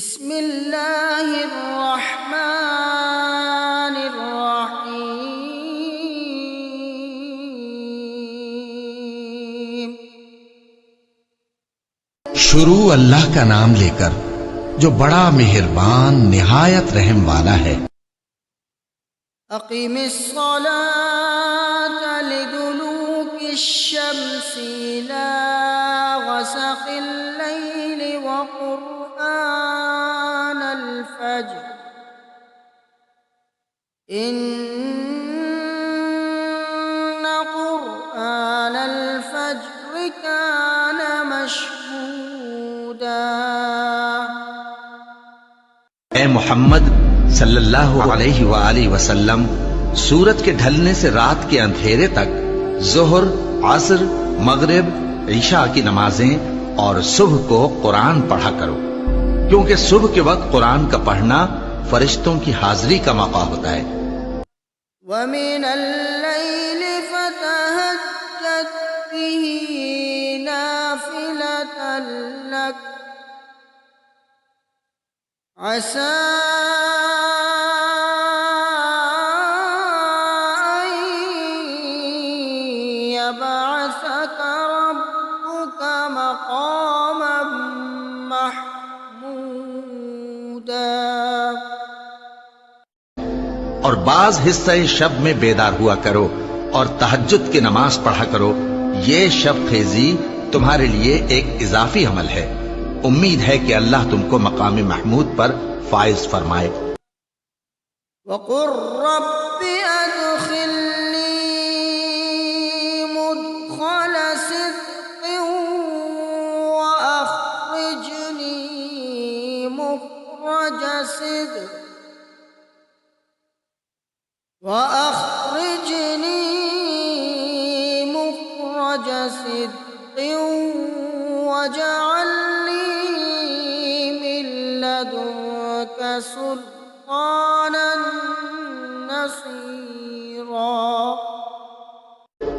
بسم اللہ الرحمن الرحیم۔ شروع اللہ کا نام لے کر جو بڑا مہربان نہایت رحم والا ہے۔ اقیم الصلاة لدلوک الشمس الى غسق اللیل وقرآن الفجر ان قرآن الفجر کان مشہودا۔ اے محمد صلی اللہ علیہ وآلہ وسلم، سورج کے ڈھلنے سے رات کے اندھیرے تک ظہر، عصر، مغرب، عشاء کی نمازیں اور صبح کو قرآن پڑھا کرو، کیونکہ صبح کے وقت قرآن کا پڑھنا فرشتوں کی حاضری کا موقع ہوتا ہے۔ وَمِنَ اللَّيْلِ فَتَهَجَّدْ بِهِ نَافِلَةً لَكَ عَسَىٰ أَن يَبْعَثَكَ رَبُّكَ مَقَامًا مَحْمُودًا۔ اور بعض حصہ شب میں بیدار ہوا کرو اور تہجد کی نماز پڑھا کرو، یہ شب خیزی تمہارے لیے ایک اضافی عمل ہے۔ امید ہے کہ اللہ تم کو مقام محمود پر فائز فرمائے۔ وَقُلْ رَبِّ أَدْخِلْنِي مُدْخَلَ صِدْقٍ وَأَخْرِجْنِي مُخْرَجَ صِدْقٍ وَاجْعَل لِّي مِن لَّدُنكَ سُلْطَانًا نَّصِيرًا۔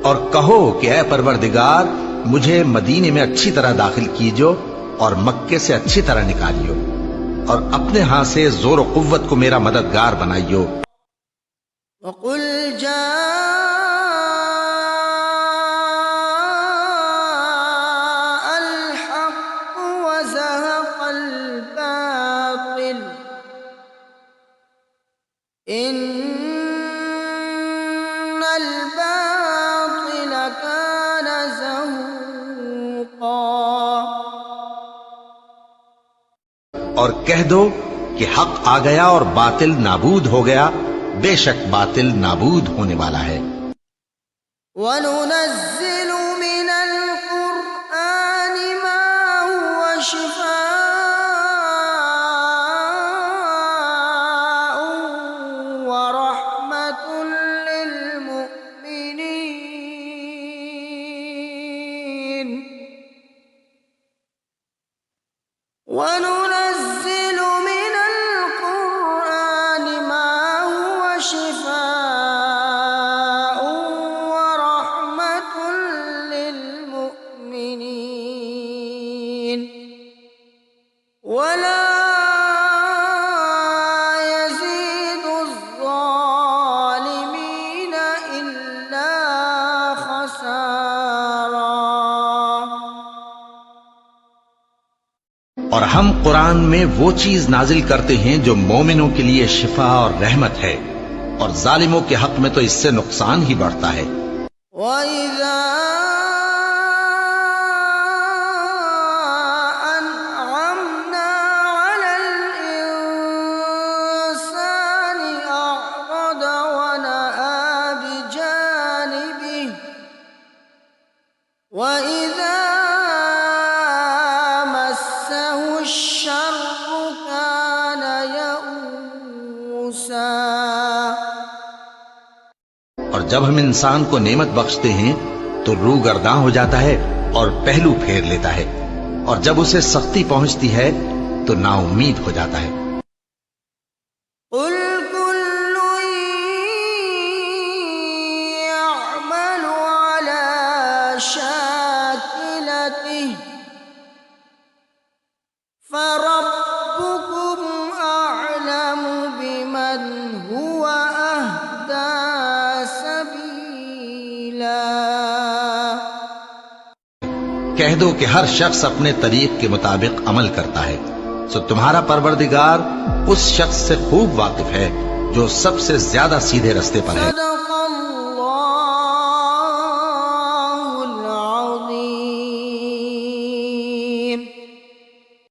اور کہو کہ اے پروردگار، مجھے مدینے میں اچھی طرح داخل کیجو اور مکے سے اچھی طرح نکالیو، اور اپنے ہاں سے زور و قوت کو میرا مددگار بنائیو۔ وَقُلْ جَاءَ الْحَقُّ وَزَهَقَ الْبَاطِلُ إِنَّ الْبَاطِلَ كَانَ زَهُوقًا۔ اور کہہ دو کہ حق آ گیا اور باطل نابود ہو گیا، بے شک باطل نابود ہونے والا ہے۔ وَنُنَزِّلُ مِنَ الْقُرْآنِ مَا هُوَ شِفَاءٌ وَرَحْمَةٌ لِّلْمُؤْمِنِينَ وَنُنَزِّلُ مِنَ الْقُرْآنِ مَا هُوَ شِفَاءٌ وَرَحْمَةٌ لِّلْمُؤْمِنِينَ وَلَا يَزِيدُ الظَّالِمِينَ إِلَّا خَسَارًا۔ اور ہم قرآن میں وہ چیز نازل کرتے ہیں جو مومنوں کے لیے شفا اور رحمت ہے، اور ظالموں کے حق میں تو اس سے نقصان ہی بڑھتا ہے۔ وَإِذَا أَنْعَمْنَا عَلَى الْإِنسَانِ أَعْرَضَ وَنَأَىٰ بِجَانِبِهِ وَإِذَا مَسَّهُ الشَّرُّ كَانَ يَئُوسًا۔ اور جب ہم انسان کو نعمت بخشتے ہیں تو روح گرداں ہو جاتا ہے اور پہلو پھیر لیتا ہے، اور جب اسے سختی پہنچتی ہے تو نا امید ہو جاتا ہے۔ قُلْ كُلٌّ يَعْمَلُ عَلَىٰ شَاكِلَتِهِ فربكم کہہ دو کہ ہر شخص اپنے طریق کے مطابق عمل کرتا ہے، سو تمہارا پروردگار اس شخص سے خوب واقف ہے جو سب سے زیادہ سیدھے رستے پر ہے۔ صدق